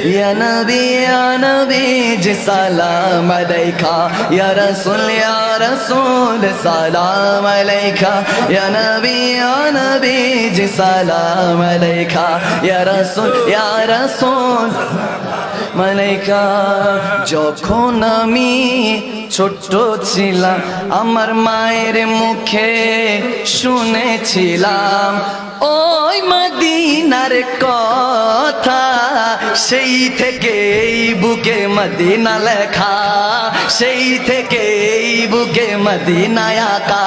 या नबी जी सलाम अलैका या रसूल सलाम अलैका या नबी जी सलाम अलैका या रसूल মালাইকা। যখন আমি ছোট্ট ছিলাম আমার মায়ের মুখে শুনেছিলাম ওই মদিনার কথা, সেই থেকে এই বুকে মদিনা লেখা, সেই থেকে এই বুকে মদিনা আঁকা,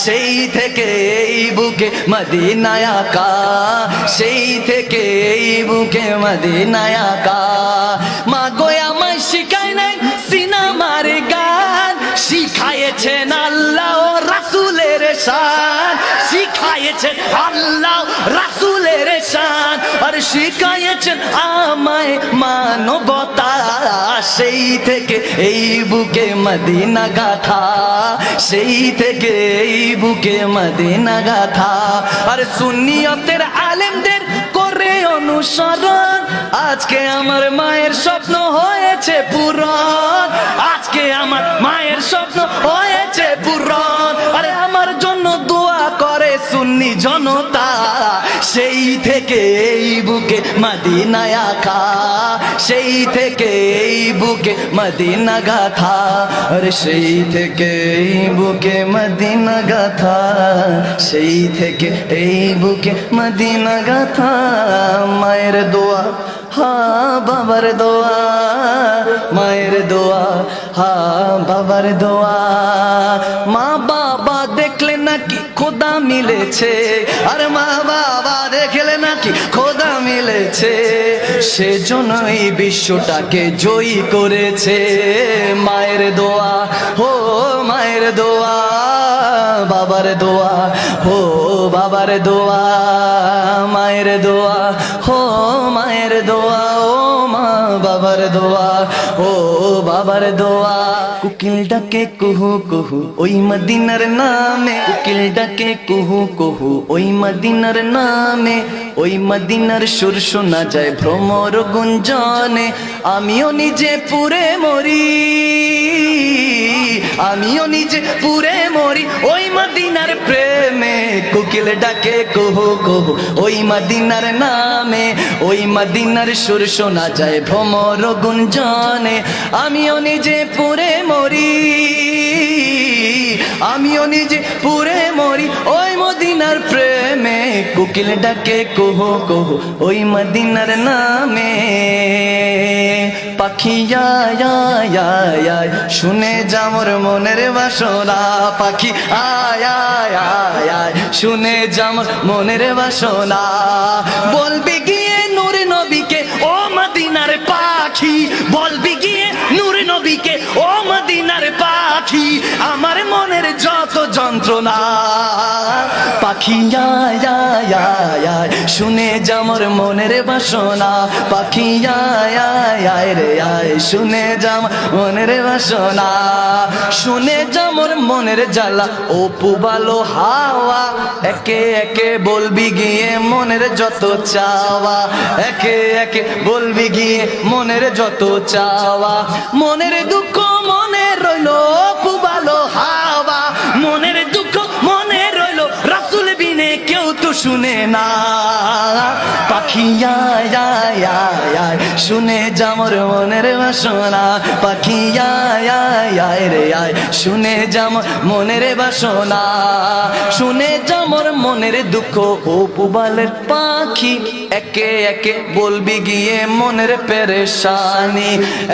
সেই থেকে এই বুকে মদিনা আঁকা, সেই থেকে এই বুকে মদিনা আঁকা। মা গো আমায় শিখায় নাই সিনেমার গান, শিখাইছেন আল্লাহ ও রাসূলের শান, শিখাইছেন আল্লাহ রাসূলের শান, আর শিখাইছেন আমায় মানবতা, সেই থেকে এই বুকে মদিনা গাথা, সেই থেকে এই বুকে মদিনা গাথা। আর সুন্নিয়তের আলেমদের করে অনুসরণ, আজকে আমার মায়ের স্বপ্ন হয়েছে পূরণ, আজকে আমার মায়ের স্বপ্ন হয়েছে পূরণ। আরে আমার জন্য দোয়া করে সুন্নি জনতা, সেই থেকে এই বুকে মদিনা আঁকা, সেই থেকে এই বুকে মদিনা গাথা, আরে সেই থেকে এই বুকে মদিনা গাথা, সেই থেকে এই বুকে মদিনা গাথা। মায়ের দোয়া হা বাবার দোয়া, মায়ের দোয়া হা বাবার দোয়া। মা বাবা দেখলে নাকি খোদা মিলেছে, আর মা বাবা দেখলে নাকি খোদা মিলেছে, সেজন্য এই বিশ্বটাকে জয়ী করেছে। মায়ের দোয়া হো মায়ের দোয়া, বাবার দোয়া হো বাবার দোয়া, মায়ের দোয়া হো মায়ের দোয়া, ও মা বাবার দোয়া ও বাবার দোয়া। কুকিল ডাকে কুহু কুহু ওই মদিনার নামে, কুকিল ডাকে কুহু কুহু ওই মদিনার নামে, ওই মদিনার সুর শোনা যায় ভ্রমর গুঞ্জনে। আমিও নিজে পুরে মরি, আমিও নিজে পুরে মরি ওই মদিনার প্রেমে। কুকিল ডাকে কুহু কুহু ওই মদিনার নামে, ওই মদিনার সুর শোনা যায় ভ্রমর গুঞ্জনে। আমিও নিজে পুরে মরি, আমিও নিজে পুরে মরি ওই মদিনার প্রেমে। কুকিল ডাকে কুহু কুহু ওই মদিনার নামে। পাখি আয় আয় আয় আয় শুনে যা মোর মনের বাসনা, পাখি আয় আয় আয় আয় শুনে যা মোর মনের বাসনা। বলবি গিয়ে নূর নবীকে ও মদিনার পাখি, বলবি গিয়ে নূর নবীকে ও মদিনার পাখি, আমার মনের যত যন্ত্রণা। পাখি আয় আয় আয় আয় শুনে যা মোর মনের বাসনা, পাখি আয় আয় আয় রে আয় শুনে যা মনের বাসনা। শুনে যা মোর মনের জ্বালা ও পুবালো হাওয়া, একে একে বলবি গিয়ে মনের যত চাওয়া, একে একে বলবি গিয়ে মনের যত চাওয়া। মনের দুঃখ মনে রইলো পুবালো হাওয়া, মনের দুঃখ মনে রইলো রাসূল বিনে কেউ তো শুনে না। পাখি আয় আয় আয় আয় শুনে যা মোর মনের বাসনা, পাখি আয় আয় আয় রে আয় শুনে যা মোর মনের বাসনা। শুনে যা মোর মনের দুঃখ ও পুবালের পাখি, একে একে বলবি গিয়ে মনের পেরেশানি,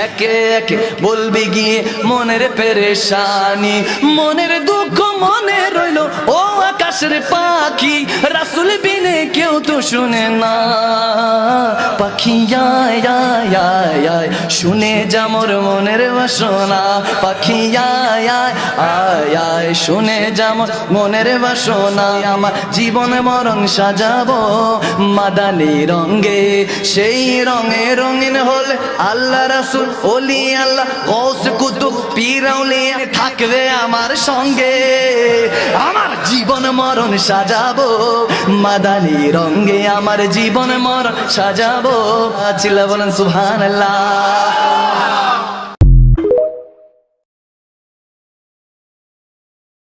একে একে বলবি গিয়ে মনের পেরেশানি। মনের দুঃখ মনে রইলো ও আকাশের পাখি, রাসূল বিনে কেউ তো শুনে না। পাখি আয় আয় আয় আয় শুনে যা মোর মনের বাসনা, পাখি আয় আয় আয় আয় শুনে যা মোর মনের বাসনা। আমার জীবন মরণ সাজাবো মাদানী রঙে, সেই রঙে রঙিন হলে আল্লাহ রাসূল ওলি আল্লাহ গৌস কুতুব পীর আউলিয়া থাকবে আমার সঙ্গে। আমার জীবন মরণ সাজাবো মাদানী রঙে। আমার জীবন মর সাজাবো চিল্লা বলেন সুবহানাল্লাহ